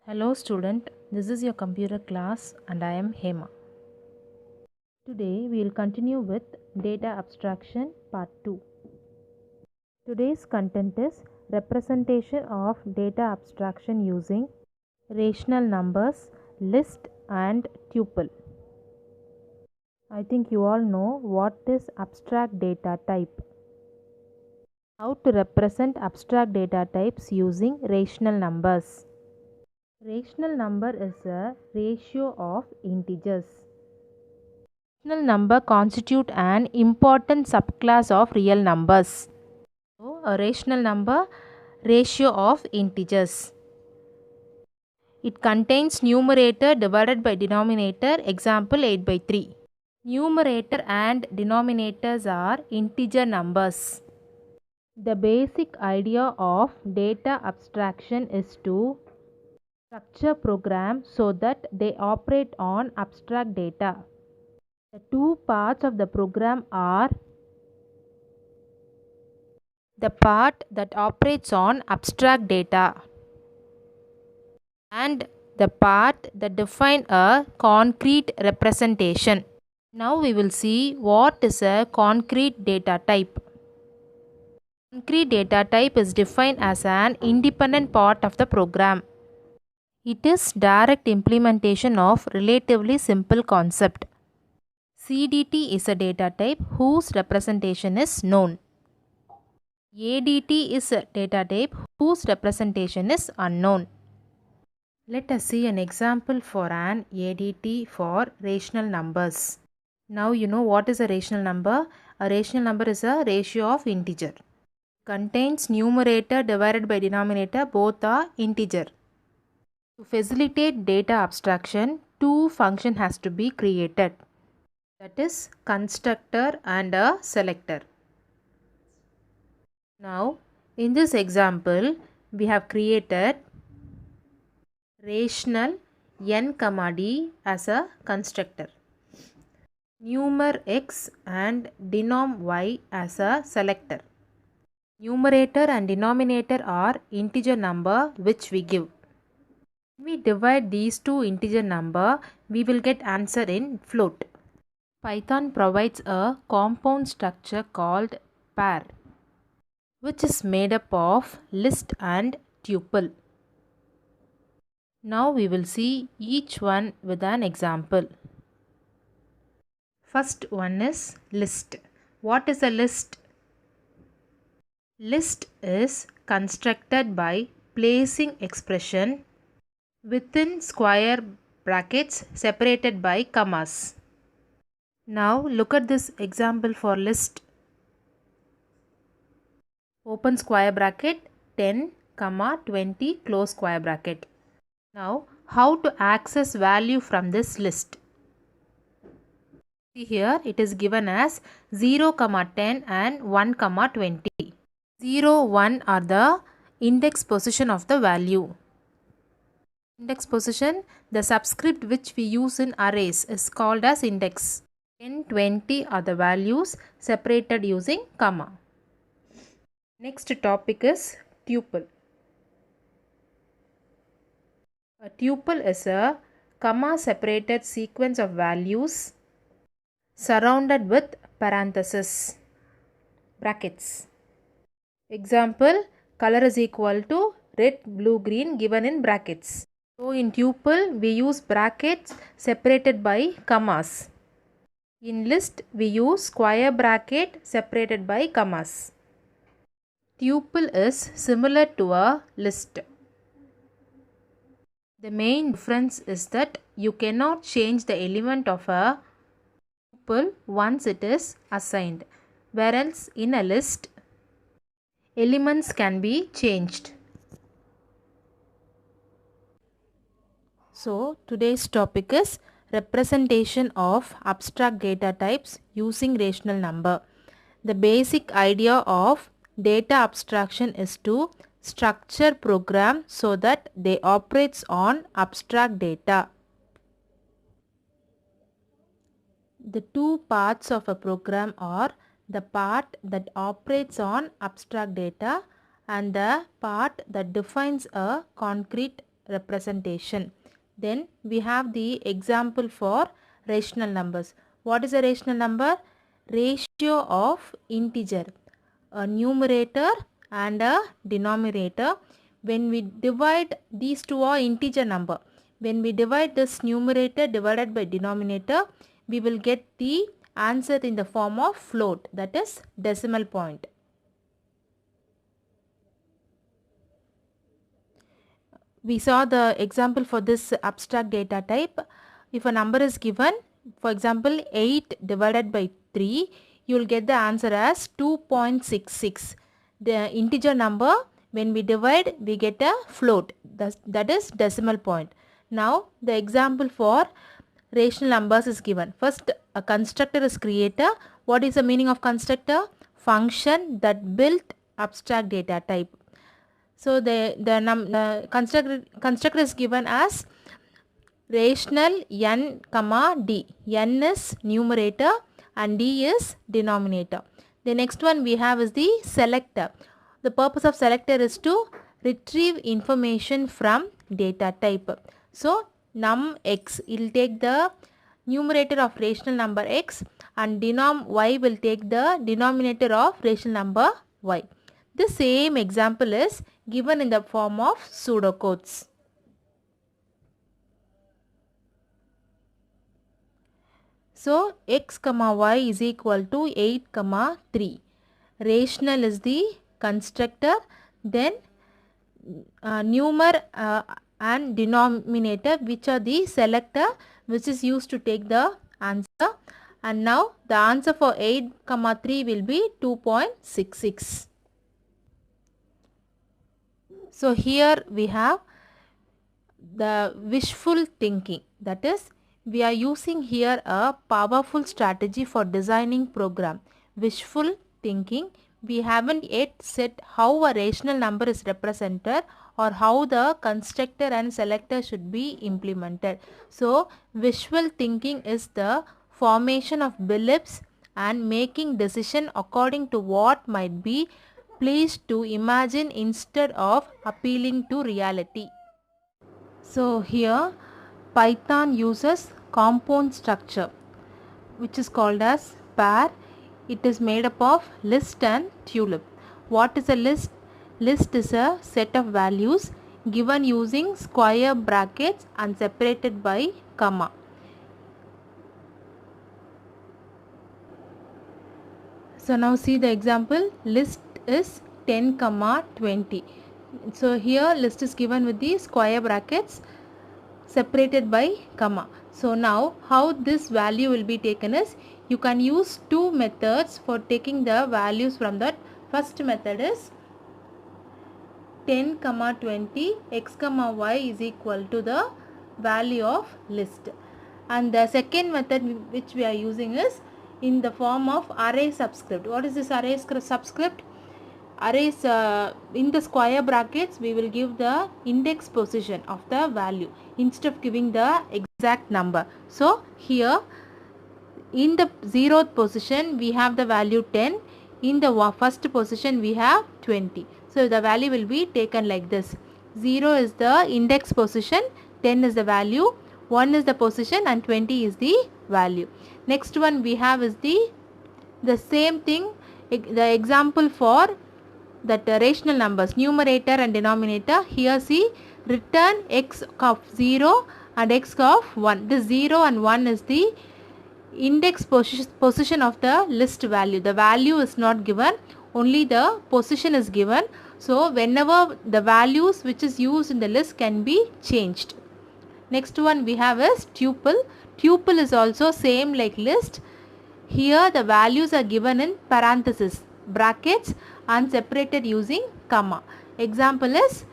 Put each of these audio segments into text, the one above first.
Hello student, this is your computer class and I am Hema. Today we will continue with data abstraction part 2. Today's content is representation of data abstraction using rational numbers, list and tuple. I think you all know what is abstract data type. How to represent abstract data types using rational numbers. Rational number is a ratio of integers. Rational number constitute an important subclass of real numbers. So, a rational number ratio of integers. It contains numerator divided by denominator, example 8 by 3. Numerator and denominators are integer numbers. The basic idea of data abstraction is to structure programs so that they operate on abstract data. The two parts of the program are the part that operates on abstract data and the part that define a concrete representation. Now we will see what is a concrete data type. Concrete data type is defined as an independent part of the program. It is direct implementation of relatively simple concept. CDT is a data type whose representation is known. ADT is a data type whose representation is unknown. Let us see an example for an ADT for rational numbers. Now you know what is a rational number. A rational number is a ratio of integer. Contains numerator divided by denominator, both are integer. To facilitate data abstraction, two functions has to be created. That is constructor and a selector. Now in this example we have created rational n comma d as a constructor, numer x and denom y as a selector. Numerator and denominator are integer number which we give. When we divide these two integer number, we will get answer in float. Python provides a compound structure called pair, which is made up of list and tuple. Now we will see each one with an example. First one is list. What is a list? List is constructed by placing expression within square brackets separated by commas. Now look at this example for list. Open square bracket 10, 20 close square bracket. Now how to access value from this list? See here it is given as 0, 10 and 1, 20. 0, 1 are the index position of the value. Index position, the subscript which we use in arrays is called as index. 10, 20 are the values separated using comma. Next topic is tuple. A tuple is a comma separated sequence of values surrounded with parentheses, brackets. Example, color is equal to red, blue, green given in brackets. So in tuple we use brackets separated by commas. In list we use square bracket separated by commas. Tuple is similar to a list. The main difference is that you cannot change the element of a tuple once it is assigned, whereas in a list elements can be changed. So today's topic is representation of abstract data types using rational number. The basic idea of data abstraction is to structure program so that they operates on abstract data. The two parts of a program are the part that operates on abstract data and the part that defines a concrete representation. Then we have the example for rational numbers. What is a rational number? Ratio of integer, a numerator and a denominator. When we divide, these two are integer number. When we divide this numerator divided by denominator, we will get the answer in the form of float, that is decimal point. We saw the example for this abstract data type. If a number is given, for example 8 divided by 3, you will get the answer as 2.66. The integer number, when we divide, we get a float, that is decimal point. Now the example for rational numbers is given. First, a constructor is created. What is the meaning of constructor? Function that built abstract data type. So the constructor is given as rational n comma d. N is numerator and d is denominator. The next one we have is the selector. The purpose of selector is to retrieve information from data type. So num x, it will take the numerator of rational number x, and denom y will take the denominator of rational number y. The same example is given in the form of pseudocodes. So x comma y is equal to 8 comma 3. Rational is the constructor, then numer and denominator, which are the selector, which is used to take the answer. And now the answer for 8 comma 3 will be 2.66. So here we have the wishful thinking, that is we are using here a powerful strategy for designing program. Wishful thinking. We haven't yet said how a rational number is represented or how the constructor and selector should be implemented. So wishful thinking is the formation of beliefs and making decision according to what might be pleased to imagine instead of appealing to reality. So here Python uses compound structure, which is called as pair. It is made up of list and tulip. What is a list? List is a set of values given using square brackets and separated by comma. So now see the example. List is 10 comma 20. So here list is given with the square brackets separated by comma. So now how this value will be taken is, you can use two methods for taking the values from that. First method is 10 comma 20 x comma y is equal to the value of list. And the second method which we are using is in the form of array subscript. What is this array subscript? Arrays in the square brackets we will give the index position of the value instead of giving the exact number. So here in the 0th position we have the value 10, in the first position we have 20. So the value will be taken like this. 0 is the index position, 10 is the value, 1 is the position and 20 is the value. Next one we have is the same thing, the example for that rational numbers, numerator and denominator. Here see, return x of 0 and x of 1. This 0 and 1 is the index position of the list value. The value is not given, only the position is given. So whenever the values which is used in the list can be changed. Next one we have is tuple. Tuple is also same like list. Here the values are given in parenthesis, brackets, and separated using comma. Example is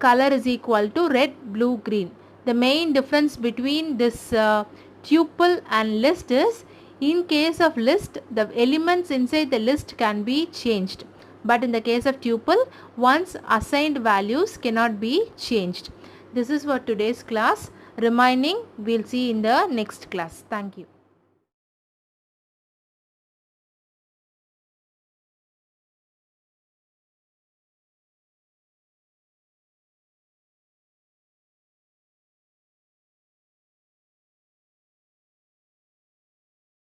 color is equal to red, blue, green. The main difference between this tuple and list is, in case of list the elements inside the list can be changed, but in the case of tuple once assigned values cannot be changed. This is for today's class. Remaining we'll see in the next class. Thank you.